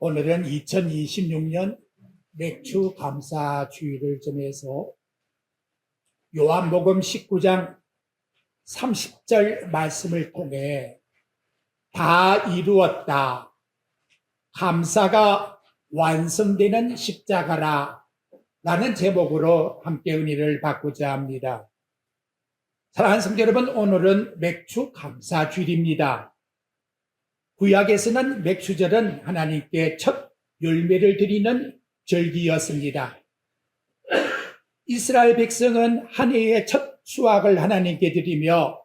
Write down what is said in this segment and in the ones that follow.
오늘은 2026년 맥주 감사 주일을 정해서 요한복음 19장 30절 말씀을 통해 다 이루었다, 감사가 완성되는 십자가라 라는 제목으로 함께 은혜를 받고자 합니다. 사랑하는 성도 여러분, 오늘은 맥주 감사 주일입니다. 구약에서는 맥주절은 하나님께 첫 열매를 드리는 절기였습니다. 이스라엘 백성은 한 해의 첫 수확을 하나님께 드리며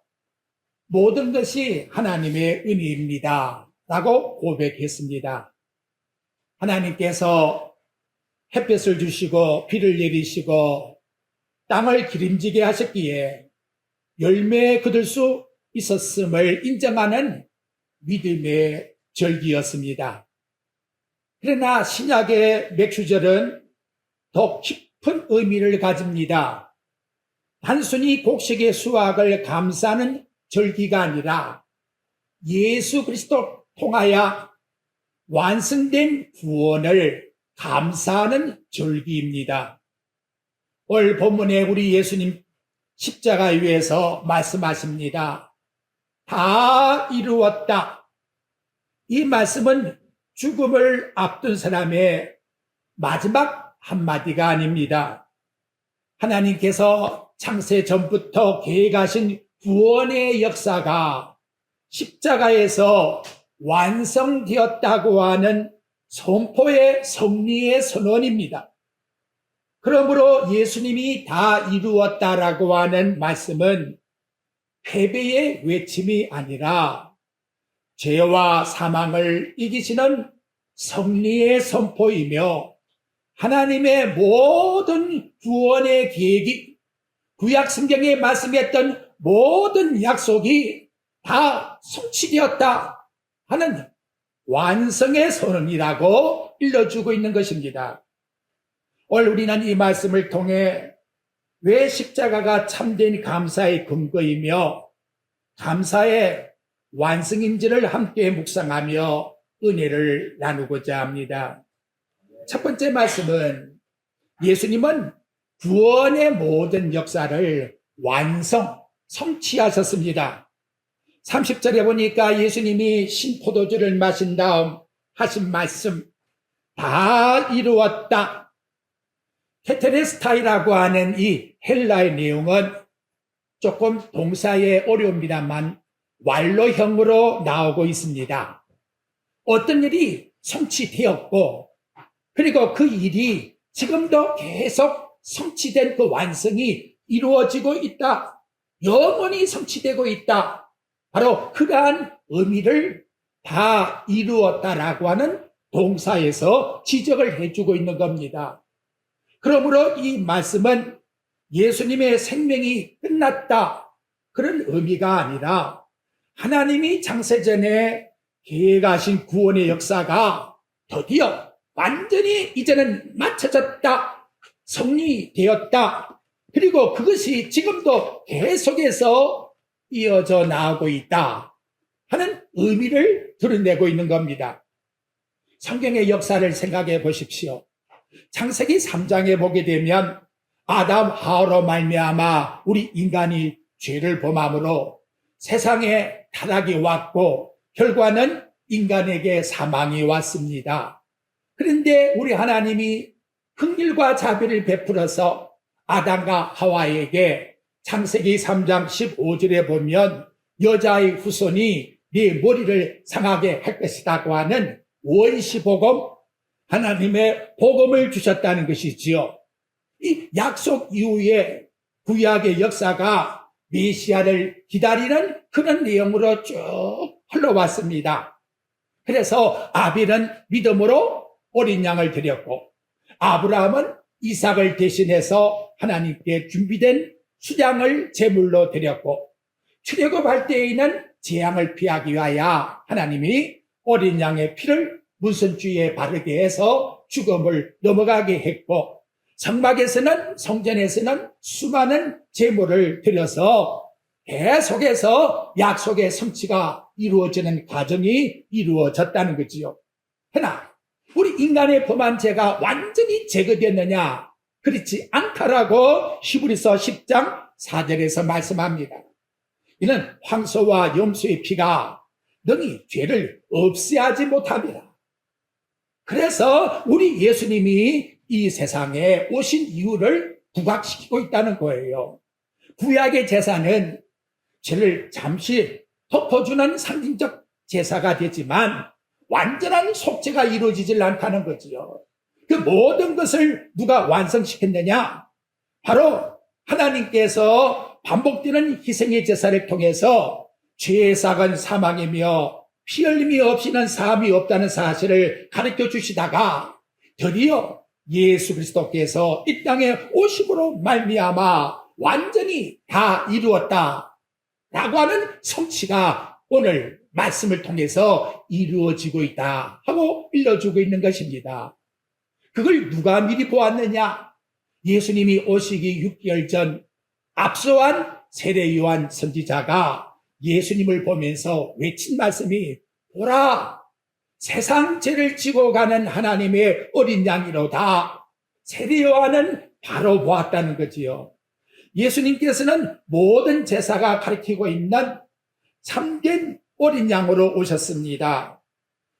모든 것이 하나님의 은혜입니다 라고 고백했습니다. 하나님께서 햇볕을 주시고 비를 내리시고 땅을 기름지게 하셨기에 열매에 거둘 수 있었음을 인정하는 믿음의 절기였습니다. 그러나 신약의 맥주절은 더 깊은 의미를 가집니다. 단순히 곡식의 수확을 감사하는 절기가 아니라 예수 그리스도 통하여 완성된 구원을 감사하는 절기입니다. 오늘 본문에 우리 예수님 십자가 위에서 말씀하십니다. 다 이루었다. 이 말씀은 죽음을 앞둔 사람의 마지막 한마디가 아닙니다. 하나님께서 창세 전부터 계획하신 구원의 역사가 십자가에서 완성되었다고 하는 선포의 승리의 선언입니다. 그러므로 예수님이 다 이루었다라고 하는 말씀은 패배의 외침이 아니라 죄와 사망을 이기시는 승리의 선포이며 하나님의 모든 구원의 계획이 구약 성경에 말씀했던 모든 약속이 다 성취되었다 하는 완성의 선언이라고 일러주고 있는 것입니다. 오늘 우리는 이 말씀을 통해 왜 십자가가 참된 감사의 근거이며 감사의 완성인지를 함께 묵상하며 은혜를 나누고자 합니다. 첫 번째 말씀은 예수님은 구원의 모든 역사를 성취하셨습니다. 30절에 보니까 예수님이 신포도주를 마신 다음 하신 말씀, 다 이루었다. 테텔레스타이라고 하는 이 헬라의 내용은 조금 동사에 어려웁니다만 완로형으로 나오고 있습니다. 어떤 일이 성취되었고 그리고 그 일이 지금도 계속 성취된 그 완성이 이루어지고 있다. 영원히 성취되고 있다. 바로 그러한 의미를 다 이루었다라고 하는 동사에서 지적을 해주고 있는 겁니다. 그러므로 이 말씀은 예수님의 생명이 끝났다 그런 의미가 아니라 하나님이 창세전에 계획하신 구원의 역사가 드디어 완전히 이제는 마쳐졌다, 성리되었다, 그리고 그것이 지금도 계속해서 이어져 나오고 있다 하는 의미를 드러내고 있는 겁니다. 성경의 역사를 생각해 보십시오. 창세기 3장에 보게 되면 아담 하와로 말미암아 우리 인간이 죄를 범함으로 세상에 타락이 왔고 결과는 인간에게 사망이 왔습니다. 그런데 우리 하나님이 긍휼과 자비를 베풀어서 아담과 하와에게 창세기 3장 15절에 보면 여자의 후손이 네 머리를 상하게 할 것이라고 하는 원시복음, 하나님의 복음을 주셨다는 것이지요. 이 약속 이후에 구약의 역사가 메시아를 기다리는 그런 내용으로 쭉 흘러왔습니다. 그래서 아벨은 믿음으로 어린 양을 드렸고 아브라함은 이삭을 대신해서 하나님께 준비된 수량을 제물로 드렸고 출애굽할 때에는 재앙을 피하기 위하여 하나님이 어린 양의 피를 문선주에 바르게 해서 죽음을 넘어가게 했고 성막에서는 성전에서는 수많은 제물을 드려서 계속해서 약속의 성취가 이루어지는 과정이 이루어졌다는 거지요. 그러나 우리 인간의 범한 죄가 완전히 제거됐느냐? 그렇지 않다라고 히브리서 10장 4절에서 말씀합니다. 이는 황소와 염소의 피가 능히 죄를 없애하지 못합니다. 그래서 우리 예수님이 이 세상에 오신 이유를 부각시키고 있다는 거예요. 구약의 제사는 죄를 잠시 덮어주는 상징적 제사가 되지만 완전한 속죄가 이루어지질 않다는 거지요. 그 모든 것을 누가 완성시켰느냐? 바로 하나님께서 반복되는 희생의 제사를 통해서 죄의 삭은 사망이며 피 흘림이 없이는 사함이 없다는 사실을 가르쳐 주시다가 드디어 예수 그리스도께서 이 땅에 오심으로 말미암아 완전히 다 이루었다 라고 하는 성취가 오늘 말씀을 통해서 이루어지고 있다 하고 일러주고 있는 것입니다. 그걸 누가 미리 보았느냐? 예수님이 오시기 6개월 전 앞서한 세례 요한 선지자가 예수님을 보면서 외친 말씀이 보라, 세상 죄를 지고 가는 하나님의 어린 양이로다. 세례 요한은 바로 보았다는 거지요. 예수님께서는 모든 제사가 가리키고 있는 참된 어린 양으로 오셨습니다.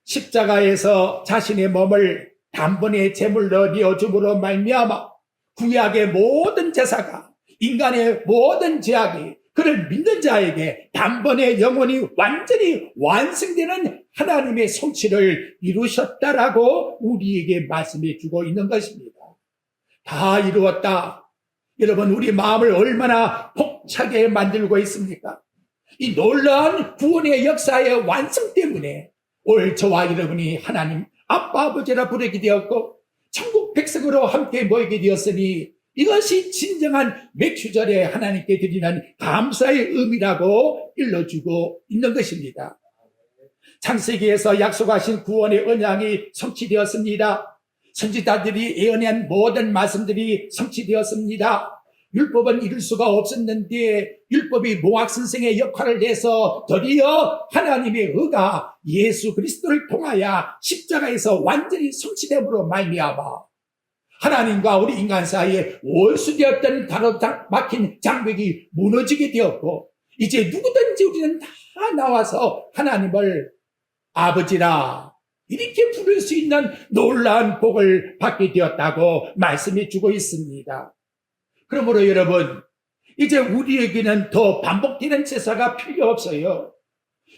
십자가에서 자신의 몸을 단번에 제물로 내어줌으로 말미암아 구약의 모든 제사가 인간의 모든 죄악이 그를 믿는 자에게 단번에 영원히 완전히 완성되는 하나님의 성취를 이루셨다라고 우리에게 말씀해 주고 있는 것입니다. 다 이루었다. 여러분, 우리 마음을 얼마나 벅차게 만들고 있습니까? 이 놀라운 구원의 역사의 완성 때문에 올 저와 여러분이 하나님 아빠 아버지라 부르게 되었고 천국 백성으로 함께 모이게 되었으니 이것이 진정한 맥주절에 하나님께 드리는 감사의 의미라고 일러주고 있는 것입니다. 창세기에서 약속하신 구원의 언약이 성취되었습니다. 선지자들이 예언한 모든 말씀들이 성취되었습니다. 율법은 이룰 수가 없었는데 율법이 모학선생의 역할을 해서 드디어 하나님의 의가 예수 그리스도를 통하여 십자가에서 완전히 성취됨으로 말미암아 하나님과 우리 인간 사이에 원수되었던 가로막힌 장벽이 무너지게 되었고 이제 누구든지 우리는 다 나와서 하나님을 아버지라 이렇게 부를 수 있는 놀라운 복을 받게 되었다고 말씀해 주고 있습니다. 그러므로 여러분, 이제 우리에게는 더 반복되는 제사가 필요 없어요.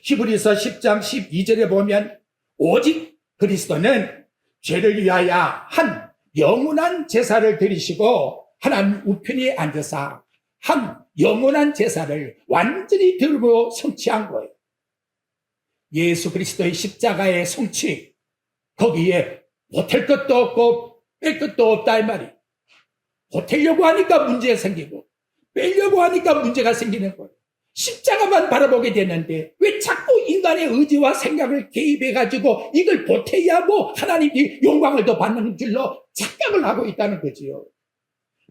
히브리서 10장 12절에 보면 오직 그리스도는 죄를 위하여 한 영원한 제사를 드리시고 하나님 우편에 앉아서 한 영원한 제사를 완전히 들고 성취한 거예요. 예수 그리스도의 십자가의 성취, 거기에 보탤 것도 없고 뺄 것도 없다 이 말이에요. 보태려고 하니까 문제가 생기고 빼려고 하니까 문제가 생기는 거예요. 십자가만 바라보게 되는데 왜 자꾸 인간의 의지와 생각을 개입해가지고 이걸 보태야 뭐 하나님이 영광을 더 받는 줄로 착각을 하고 있다는 거지요.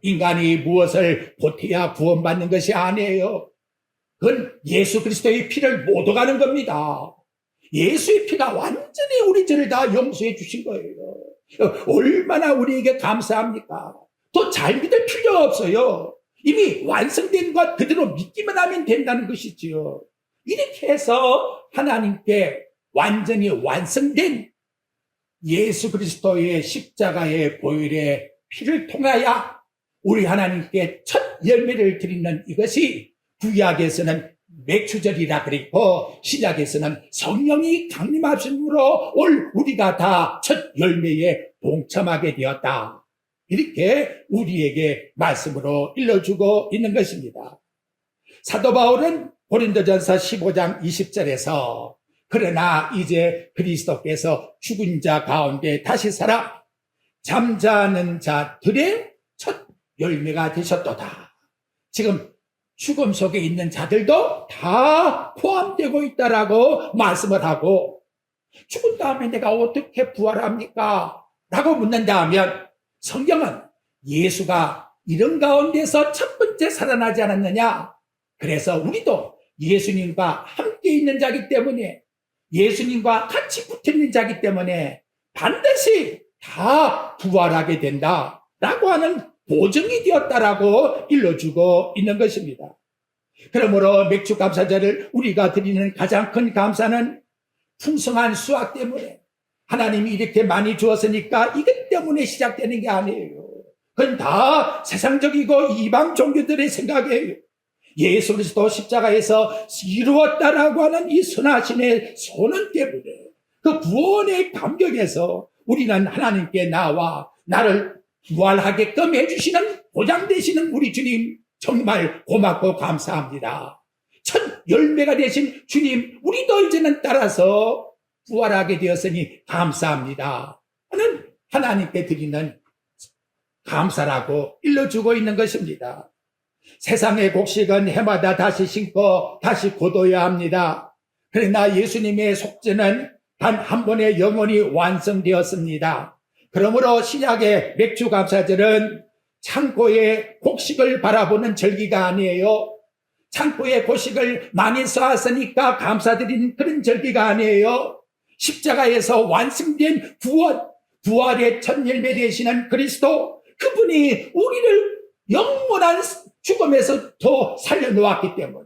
인간이 무엇을 보태야 구원받는 것이 아니에요. 그건 예수 그리스도의 피를 못 오가는 겁니다. 예수의 피가 완전히 우리 죄를 다 용서해 주신 거예요. 얼마나 우리에게 감사합니까? 더 잘 믿을 필요가 없어요. 이미 완성된 것 그대로 믿기만 하면 된다는 것이지요. 이렇게 해서 하나님께 완전히 완성된 예수 그리스도의 십자가의 보혈의 피를 통하여 우리 하나님께 첫 열매를 드리는 이것이 구약에서는 맥주절이라 그랬고 신약에서는 성령이 강림하심으로 올 우리가 다 첫 열매에 동참하게 되었다. 이렇게 우리에게 말씀으로 일러주고 있는 것입니다. 사도 바울은 고린도전서 15장 20절에서 그러나 이제 그리스도께서 죽은 자 가운데 다시 살아 잠자는 자들의 첫 열매가 되셨도다. 지금 죽음 속에 있는 자들도 다 포함되고 있다라고 말씀을 하고 죽은 다음에 내가 어떻게 부활합니까? 라고 묻는다 하면 성경은 예수가 이런 가운데서 첫 번째 살아나지 않았느냐? 그래서 우리도 예수님과 함께 있는 자기 때문에 예수님과 같이 붙어 있는 자기 때문에 반드시 다 부활하게 된다라고 하는 보증이 되었다라고 일러주고 있는 것입니다. 그러므로 맥주 감사제를 우리가 드리는 가장 큰 감사는 풍성한 수확 때문에 하나님이 이렇게 많이 주었으니까 이것 때문에 시작되는 게 아니에요. 그건 다 세상적이고 이방 종교들의 생각이에요. 예수 그리스도 십자가에서 이루었다라고 하는 이 선하신의 선언 때문에 그 구원의 감격에서 우리는 하나님께 나와 나를 부활하게끔 해주시는 보장되시는 우리 주님 정말 고맙고 감사합니다. 첫 열매가 되신 주님, 우리도 이제는 따라서 부활하게 되었으니 감사합니다 하는 하나님께 드리는 감사라고 일러주고 있는 것입니다. 세상의 곡식은 해마다 다시 심고 다시 거둬야 합니다. 그러나 예수님의 속죄는 단 한 번에 영원히 완성되었습니다. 그러므로 신약의 맥주 감사절은 창고의 곡식을 바라보는 절기가 아니에요. 창고에 곡식을 많이 쌓았으니까 감사드리는 그런 절기가 아니에요. 십자가에서 완성된 부활의 첫 열매 되시는 그리스도, 그분이 우리를 영원한 죽음에서부터 살려놓았기 때문에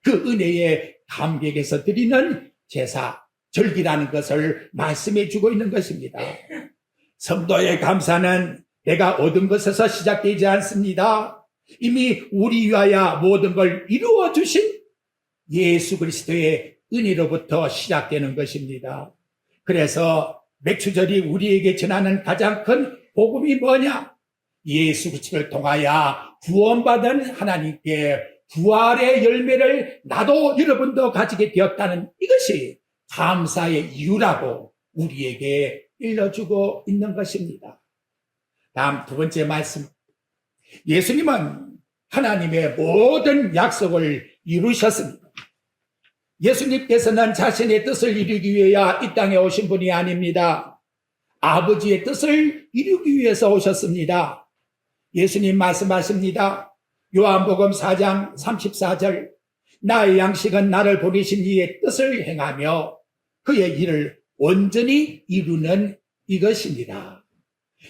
그 은혜의 감격에서 드리는 제사, 절기라는 것을 말씀해 주고 있는 것입니다. 성도의 감사는 내가 얻은 것에서 시작되지 않습니다. 이미 우리 위하여 모든 걸 이루어 주신 예수 그리스도의 은혜로부터 시작되는 것입니다. 그래서 맥주절이 우리에게 전하는 가장 큰 복음이 뭐냐? 예수 그리스도를 통하여 구원받은 하나님께 부활의 열매를 나도 여러분도 가지게 되었다는 이것이 감사의 이유라고 우리에게 일러주고 있는 것입니다. 다음 두 번째 말씀. 예수님은 하나님의 모든 약속을 이루셨습니다. 예수님께서는 자신의 뜻을 이루기 위하여 이 땅에 오신 분이 아닙니다. 아버지의 뜻을 이루기 위해서 오셨습니다. 예수님 말씀하십니다. 요한복음 4장 34절, 나의 양식은 나를 보내신 이의 뜻을 행하며 그의 일을 온전히 이루는 이것입니다.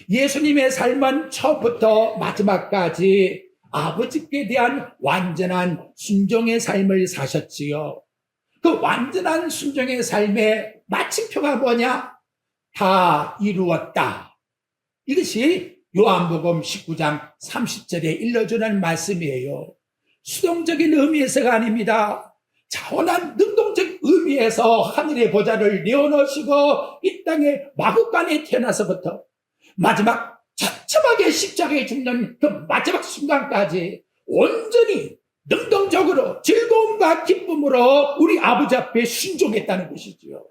예수님의 삶은 처음부터 마지막까지 아버지께 대한 완전한 순종의 삶을 사셨지요. 그 완전한 순종의 삶의 마침표가 뭐냐? 다 이루었다. 이것이 요한복음 19장 30절에 일러주는 말씀이에요. 수동적인 의미에서가 아닙니다. 차원한 능동적 의미에서 하늘의 보좌를 내어놓으시고 이 땅의 마구간에 태어나서부터 마지막 처참하게 십자가에 죽는 그 마지막 순간까지 온전히 능동적으로 즐거움과 기쁨으로 우리 아버지 앞에 순종했다는 것이지요.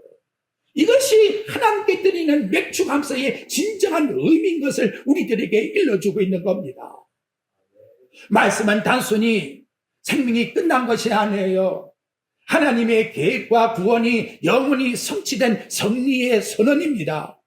이것이 하나님께 드리는 맥주 감사의 진정한 의미인 것을 우리들에게 일러주고 있는 겁니다. 말씀은 단순히 생명이 끝난 것이 아니에요. 하나님의 계획과 구원이 영원히 성취된 승리의 선언입니다.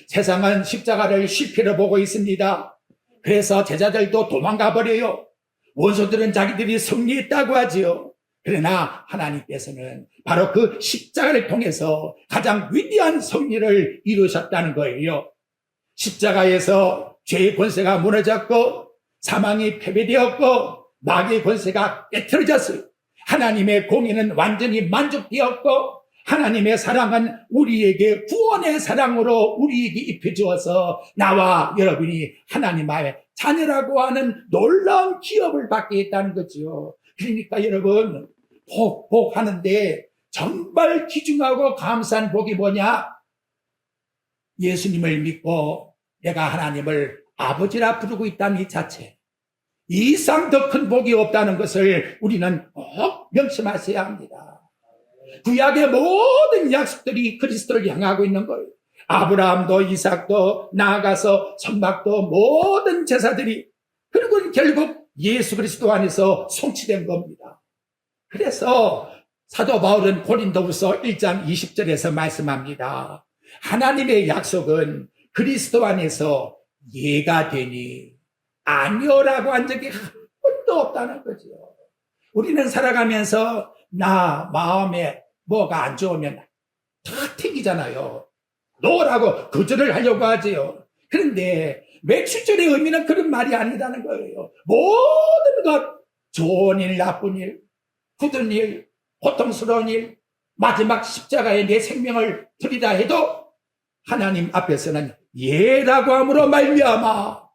세상은 십자가를 실패로 보고 있습니다. 그래서 제자들도 도망가 버려요. 원수들은 자기들이 승리했다고 하지요. 그러나 하나님께서는 바로 그 십자가를 통해서 가장 위대한 승리를 이루셨다는 거예요. 십자가에서 죄의 권세가 무너졌고 사망이 패배되었고 마귀의 권세가 깨트려졌어요. 하나님의 공의는 완전히 만족되었고 하나님의 사랑은 우리에게 구원의 사랑으로 우리에게 입혀주어서 나와 여러분이 하나님의 자녀라고 하는 놀라운 기업을 받게 했다는 거죠. 그러니까 여러분 복하는데 정말 귀중하고 감사한 복이 뭐냐? 예수님을 믿고 내가 하나님을 아버지라 부르고 있다는 이 자체, 이 이상 더 큰 복이 없다는 것을 우리는 꼭 명심하셔야 합니다. 구약의 모든 약속들이 그리스도를 향하고 있는 거예요. 아브라함도 이삭도 나아가서 선박도 모든 제사들이, 그리고 결국 예수 그리스도 안에서 성취된 겁니다. 그래서 사도 바울은 고린도후서 1장 20절에서 말씀합니다. 하나님의 약속은 그리스도 안에서 예가 되니 아니오라고 한 적이 한 번도 없다는 거죠. 우리는 살아가면서 나 마음에 뭐가 안 좋으면 다 튕기잖아요. 놓으라고 거절을 하려고 하지요. 그런데 맥주절의 의미는 그런 말이 아니라는 거예요. 모든 것, 좋은 일, 나쁜 일, 굳은 일, 고통스러운 일, 마지막 십자가에 내 생명을 드리다 해도 하나님 앞에서는 예라고 함으로 말미암아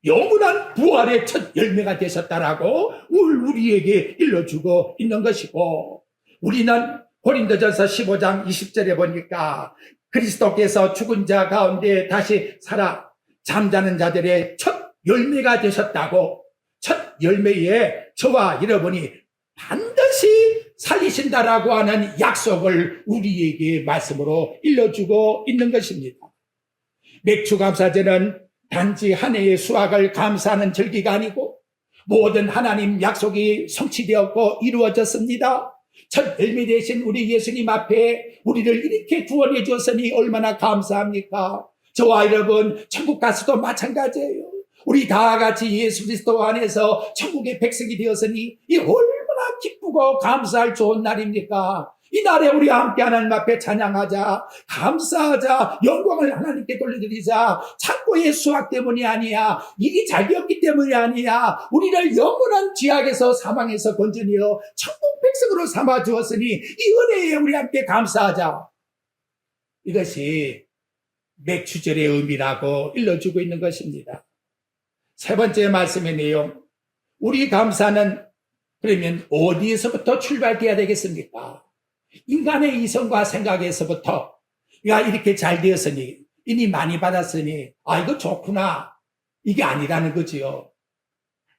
영원한 부활의 첫 열매가 되셨다라고 우리에게 일러주고 있는 것이고, 우리는 고린도전서 15장 20절에 보니까 그리스도께서 죽은 자 가운데 다시 살아 잠자는 자들의 첫 열매가 되셨다고, 첫 열매에 저와 여러분이 반드시 살리신다라고 하는 약속을 우리에게 말씀으로 일러주고 있는 것입니다. 맥주감사제는 단지 한 해의 수확을 감사하는 절기가 아니고 모든 하나님 약속이 성취되었고 이루어졌습니다. 첫 열매 되신 우리 예수님 앞에 우리를 이렇게 구원해 주었으니 얼마나 감사합니까? 저와 여러분, 천국 가서도 마찬가지예요. 우리 다 같이 예수 그리스도 안에서 천국의 백성이 되었으니 이 얼마나 기쁘고 감사할 좋은 날입니까? 이 날에 우리 함께 하나님 앞에 찬양하자, 감사하자, 영광을 하나님께 돌려드리자. 창고의 수확 때문이 아니야, 일이 잘 되었기 때문이 아니야, 우리를 영원한 죄악에서 사망에서 건져내어 천국 백성으로 삼아 주었으니 이 은혜에 우리 함께 감사하자. 이것이 맥주절의 의미라고 일러주고 있는 것입니다. 세 번째 말씀의 내용, 우리 감사는 그러면 어디에서부터 출발해야 되겠습니까? 인간의 이성과 생각에서부터, 야, 이렇게 잘 되었으니, 이니 많이 받았으니, 아, 이거 좋구나, 이게 아니라는 거지요.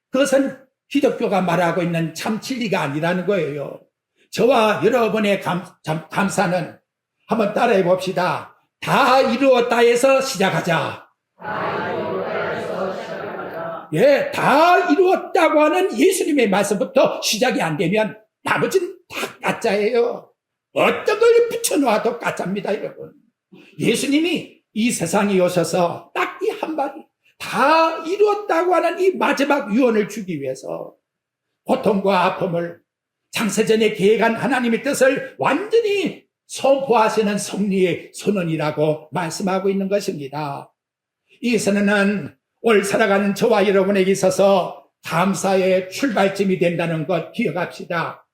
그것은 기독교가 말하고 있는 참 진리가 아니라는 거예요. 저와 여러분의 감사는 한번 따라해 봅시다. 다 이루었다에서 시작하자. 예, 다 이루었다고 하는 예수님의 말씀부터 시작이 안 되면 나머지는 다 가짜예요. 어떤 걸 붙여놓아도 가짜입니다, 여러분. 예수님이 이 세상에 오셔서 딱 이 한마디, 다 이루었다고 하는 이 마지막 유언을 주기 위해서 고통과 아픔을 창세전에 계획한 하나님의 뜻을 완전히 선포하시는 섭리의 선언이라고 말씀하고 있는 것입니다. 이 선언은 올 살아가는 저와 여러분에게 있어서 감사의 출발점이 된다는 것 기억합시다.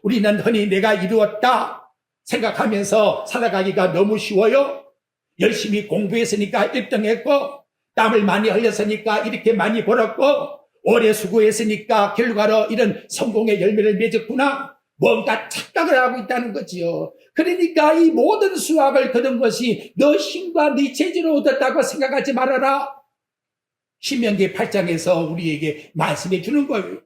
우리는 흔히 내가 이루었다 생각하면서 살아가기가 너무 쉬워요. 열심히 공부했으니까 1등 했고, 땀을 많이 흘렸으니까 이렇게 많이 벌었고, 오래 수고했으니까 결과로 이런 성공의 열매를 맺었구나, 뭔가 착각을 하고 있다는 거지요. 그러니까 이 모든 수확을 거둔 것이 너 힘과 네 재주로 얻었다고 생각하지 말아라. 신명기 8장에서 우리에게 말씀해 주는 거예요.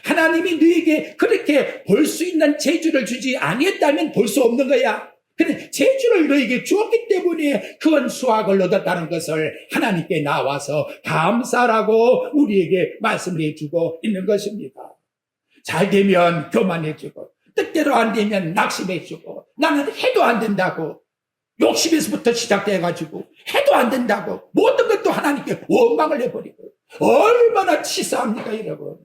하나님이 너에게 그렇게 볼 수 있는 재주를 주지 아니했다면 볼 수 없는 거야. 근데 재주를 너에게 주었기 때문에 그건 수확을 얻었다는 것을 하나님께 나와서 감사라고 우리에게 말씀을 해주고 있는 것입니다. 잘 되면 교만해주고, 뜻대로 안 되면 낙심해주고, 나는 해도 안 된다고, 욕심에서부터 시작돼가지고 해도 안 된다고 모든 것도 하나님께 원망을 해버리고, 얼마나 치사합니까, 여러분.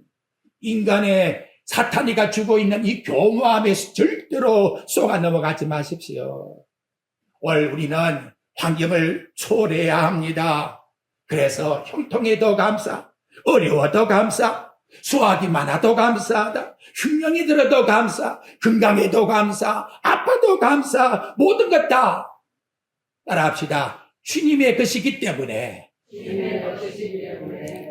인간의 사탄이가 주고 있는 이 교묘함에 절대로 속아 넘어가지 마십시오. 우리는 환경을 초래해야 합니다. 그래서 형통에도 감사, 어려워도 감사, 수확이 많아도 감사하다, 흉령이 들어도 감사, 건강에도 감사, 아파도 감사, 모든 것 다 따라합시다. 주님의 것이기 때문에.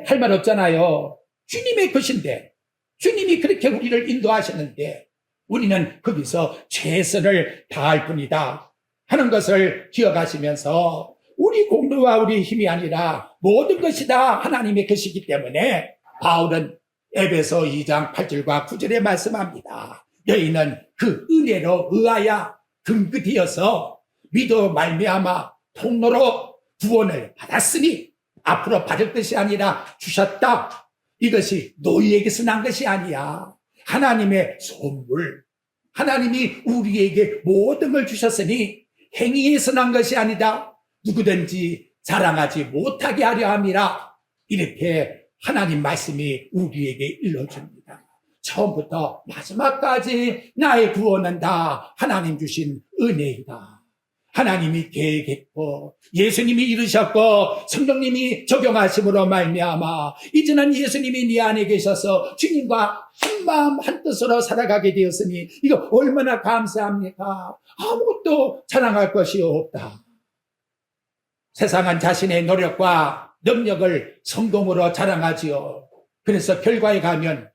할 말 없잖아요. 주님의 것인데, 주님이 그렇게 우리를 인도하셨는데 우리는 거기서 최선을 다할 뿐이다 하는 것을 기억하시면서, 우리 공로와 우리 힘이 아니라 모든 것이 다 하나님의 것이기 때문에 바울은 에베소 2장 8절과 9절에 말씀합니다. 너희는 그 은혜로 의하여 근긋이어서 믿어 말미암아 통로로 구원을 받았으니 앞으로 받을 것이 아니라 주셨다. 이것이 너희에게서 난 것이 아니야. 하나님의 선물. 하나님이 우리에게 모든 걸 주셨으니 행위에서 난 것이 아니다. 누구든지 자랑하지 못하게 하려 함이라. 이렇게 하나님 말씀이 우리에게 일러줍니다. 처음부터 마지막까지 나의 구원은 다 하나님 주신 은혜이다. 하나님이 계획했고 예수님이 이루셨고 성령님이 적용하심으로 말미암아 이제는 예수님이 네 안에 계셔서 주님과 한마음 한뜻으로 살아가게 되었으니 이거 얼마나 감사합니까? 아무것도 자랑할 것이 없다. 세상은 자신의 노력과 능력을 성공으로 자랑하지요. 그래서 결과에 가면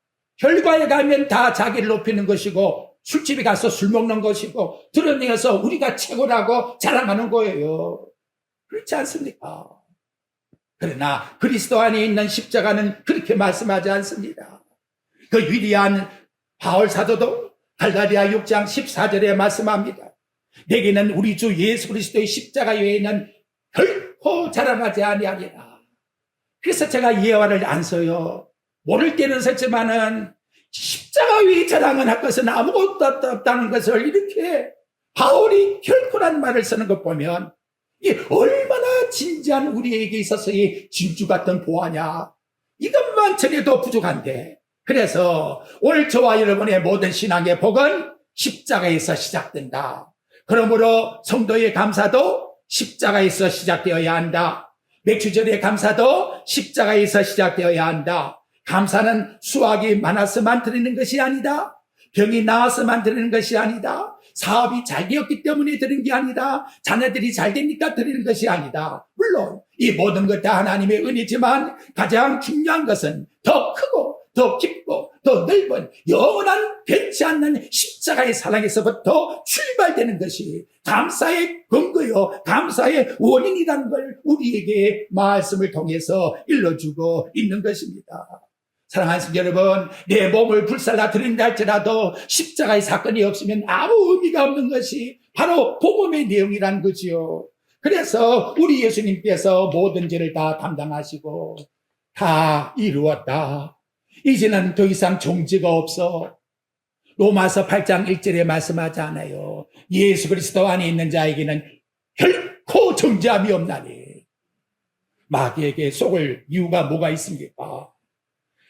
다 자기를 높이는 것이고 술집에 가서 술 먹는 것이고 드러내서 우리가 최고라고 자랑하는 거예요. 그렇지 않습니까? 그러나 그리스도 안에 있는 십자가는 그렇게 말씀하지 않습니다. 그 위대한 바울 사도도 갈라디아 6장 14절에 말씀합니다. 내게는 우리 주 예수 그리스도의 십자가 외에는 결코 자랑하지 아니하리라. 그래서 제가 예화를 안 써요. 모를 때는 썼지만은 십자가 위에 자랑을 할 것은 아무것도 없다는 것을 이렇게 바울이 결코란 말을 쓰는 것 보면 이게 얼마나 진지한 우리에게 있어서의 진주 같은 보화냐. 이것만 전해도 부족한데 그래서 오늘 저와 여러분의 모든 신앙의 복은 십자가에서 시작된다. 그러므로 성도의 감사도 십자가에서 시작되어야 한다. 맥주절의 감사도 십자가에서 시작되어야 한다. 감사는 수확이 많아서만 드리는 것이 아니다. 병이 나아서만 드리는 것이 아니다. 사업이 잘 되었기 때문에 드리는 게 아니다. 자녀들이 잘 되니까 드리는 것이 아니다. 물론 이 모든 것 다 하나님의 은혜지만 가장 중요한 것은 더 크고 더 깊고 더 넓은 영원한 변치 않는 십자가의 사랑에서부터 출발되는 것이 감사의 근거요 감사의 원인이라는 걸 우리에게 말씀을 통해서 일러주고 있는 것입니다. 사랑하는 성도 여러분, 내 몸을 불살라 드린다 할지라도 십자가의 사건이 없으면 아무 의미가 없는 것이 바로 복음의 내용이란 거지요. 그래서 우리 예수님께서 모든 죄를 다 담당하시고 다 이루었다. 이제는 더 이상 종지가 없어. 로마서 8장 1절에 말씀하지 않아요. 예수 그리스도 안에 있는 자에게는 결코 정죄함이 없나니. 마귀에게 속을 이유가 뭐가 있습니까?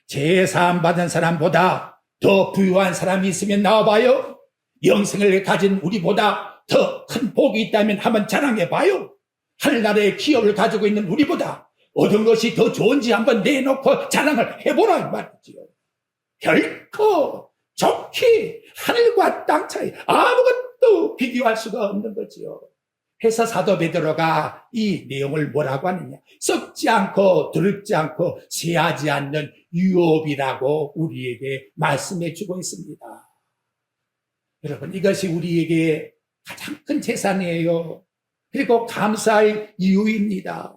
죄사함 받은 사람보다 더 부유한 사람이 있으면 나와봐요. 영생을 가진 우리보다 더 큰 복이 있다면 한번 자랑해봐요. 하늘나라의 기업을 가지고 있는 우리보다 어떤 것이 더 좋은지 한번 내놓고 자랑을 해보라 이 말이지요. 결코 좋게 하늘과 땅 차이 아무것도 비교할 수가 없는 거지요. 해서 사도 베드로가 이 내용을 뭐라고 하느냐. 썩지 않고 더럽지 않고 쇠하지 않는 유업이라고 우리에게 말씀해 주고 있습니다. 여러분, 이것이 우리에게 가장 큰 재산이에요. 그리고 감사할 이유입니다.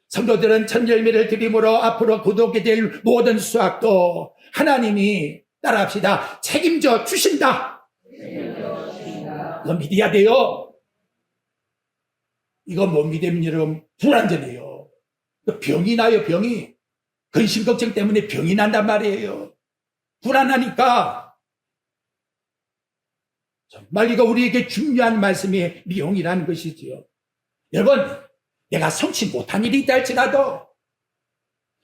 성도들은 첫 열매를 드림으로 앞으로 거두게 될 모든 수확도 하나님이 따라합시다. 책임져 주신다. 그거 믿어야 돼요. 이거 못 믿으면 여러분 불안전해요. 병이 나요, 병이. 근심 걱정 때문에 병이 난단 말이에요. 불안하니까. 정말 이거 우리에게 중요한 말씀의 내용이라는 것이지요. 여러분, 내가 성취 못한 일이 있다 할지라도,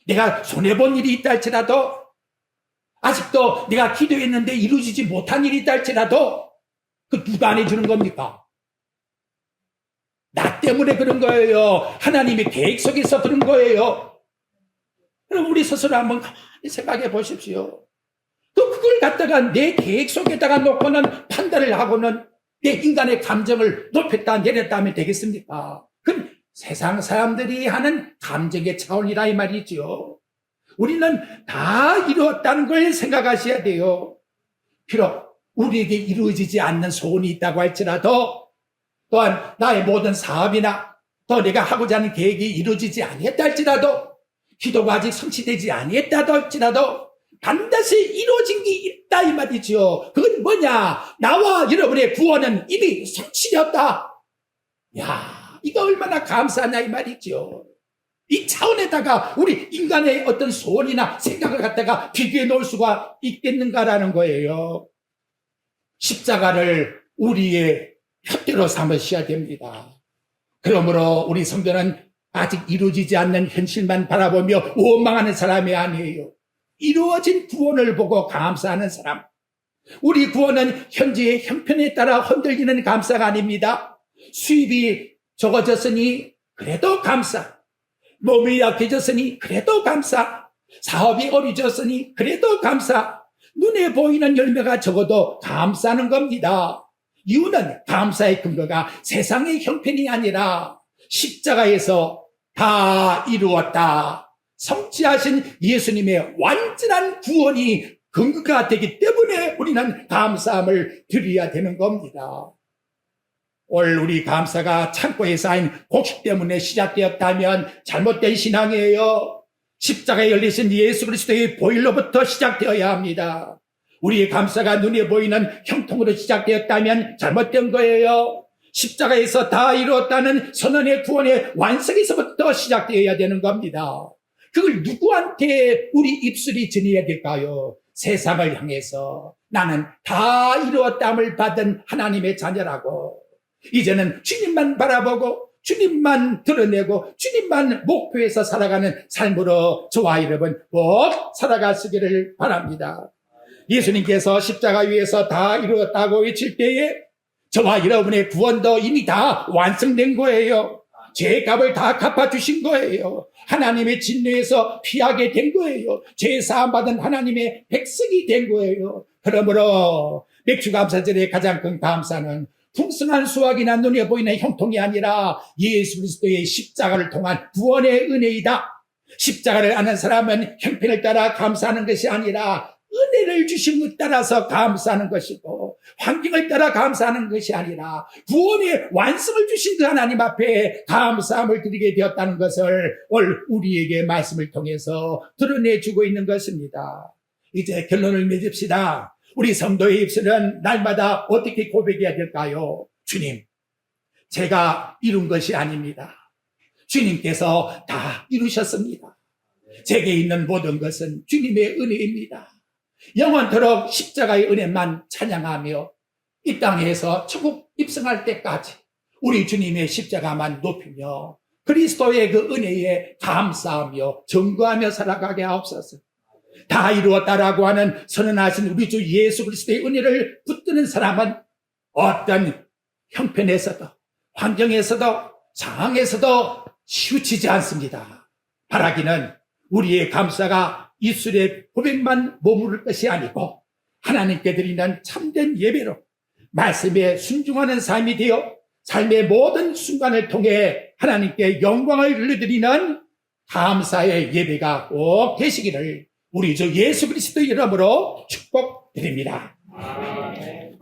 내가 손해본 일이 있다 할지라도, 아직도 내가 기도했는데 이루어지지 못한 일이 있다 할지라도, 그 누가 안 해주는 겁니까? 나 때문에 그런 거예요. 하나님의 계획 속에서 그런 거예요. 그럼 우리 스스로 한번 가만히 생각해 보십시오. 그걸 갖다가 내 계획 속에다가 놓고는 판단을 하고는 내 인간의 감정을 높였다 내렸다 하면 되겠습니까? 그럼 세상 사람들이 하는 감정의 차원이라 이 말이죠. 우리는 다 이루었다는 걸 생각하셔야 돼요. 비록 우리에게 이루어지지 않는 소원이 있다고 할지라도 또한 나의 모든 사업이나 또 내가 하고자 하는 계획이 이루어지지 아니했다 할지라도 기도가 아직 성취되지 아니했다 할지라도 반드시 이루어진 게 있다 이 말이죠. 그건 뭐냐? 나와 여러분의 구원은 이미 성취되었다. 야, 이거 얼마나 감사하냐 이 말이죠. 이 차원에다가 우리 인간의 어떤 소원이나 생각을 갖다가 비교해 놓을 수가 있겠는가라는 거예요. 십자가를 우리의 푯대로 삼으셔야 됩니다. 그러므로 우리 성도는 아직 이루어지지 않는 현실만 바라보며 원망하는 사람이 아니에요. 이루어진 구원을 보고 감사하는 사람. 우리 구원은 현재의 형편에 따라 흔들리는 감사가 아닙니다. 수입이 적어졌으니 그래도 감사. 몸이 약해졌으니 그래도 감사. 사업이 어려졌으니 그래도 감사. 눈에 보이는 열매가 적어도 감사하는 겁니다. 이유는 감사의 근거가 세상의 형편이 아니라 십자가에서 다 이루었다. 성취하신 예수님의 완전한 구원이 근거가 되기 때문에 우리는 감사함을 드려야 되는 겁니다. 올 우리 감사가 창고에 쌓인 곡식 때문에 시작되었다면 잘못된 신앙이에요. 십자가에 열리신 예수 그리스도의 보혈로부터 시작되어야 합니다. 우리의 감사가 눈에 보이는 형통으로 시작되었다면 잘못된 거예요. 십자가에서 다 이루었다는 선언의 구원의 완성에서부터 시작되어야 되는 겁니다. 그걸 누구한테 우리 입술이 전해야 될까요? 세상을 향해서 나는 다 이루었담을 받은 하나님의 자녀라고. 이제는 주님만 바라보고 주님만 드러내고 주님만 목표해서 살아가는 삶으로 저와 여러분 꼭 살아가시기를 바랍니다. 예수님께서 십자가 위에서 다 이루었다고 외칠 때에 저와 여러분의 구원도 이미 다 완성된 거예요. 죄의 값을 다 갚아주신 거예요. 하나님의 진노에서 피하게 된 거예요. 죄 사함 받은 하나님의 백성이 된 거예요. 그러므로 맥주감사절의 가장 큰 감사는 풍성한 수확이나 눈에 보이는 형통이 아니라 예수 그리스도의 십자가를 통한 구원의 은혜이다. 십자가를 아는 사람은 형편을 따라 감사하는 것이 아니라 은혜를 주신 것 따라서 감사하는 것이고, 환경을 따라 감사하는 것이 아니라 구원의 완성을 주신 그 하나님 앞에 감사함을 드리게 되었다는 것을 오늘 우리에게 말씀을 통해서 드러내주고 있는 것입니다. 이제 결론을 맺읍시다. 우리 성도의 입술은 날마다 어떻게 고백해야 될까요? 주님, 제가 이룬 것이 아닙니다. 주님께서 다 이루셨습니다. 제게 있는 모든 것은 주님의 은혜입니다. 영원토록 십자가의 은혜만 찬양하며 이 땅에서 천국 입성할 때까지 우리 주님의 십자가만 높이며 그리스도의 그 은혜에 감사하며 증거하며 살아가게 하옵소서. 다 이루었다라고 하는 선언하신 우리 주 예수 그리스도의 은혜를 붙드는 사람은 어떤 형편에서도 환경에서도 상황에서도 치우치지 않습니다. 바라기는 우리의 감사가 입술의 고백만 머무를 것이 아니고 하나님께 드리는 참된 예배로 말씀에 순종하는 삶이 되어 삶의 모든 순간을 통해 하나님께 영광을 돌려드리는 감사의 예배가 꼭 되시기를 우리 주 예수 그리스도 이름으로 축복드립니다. 아멘.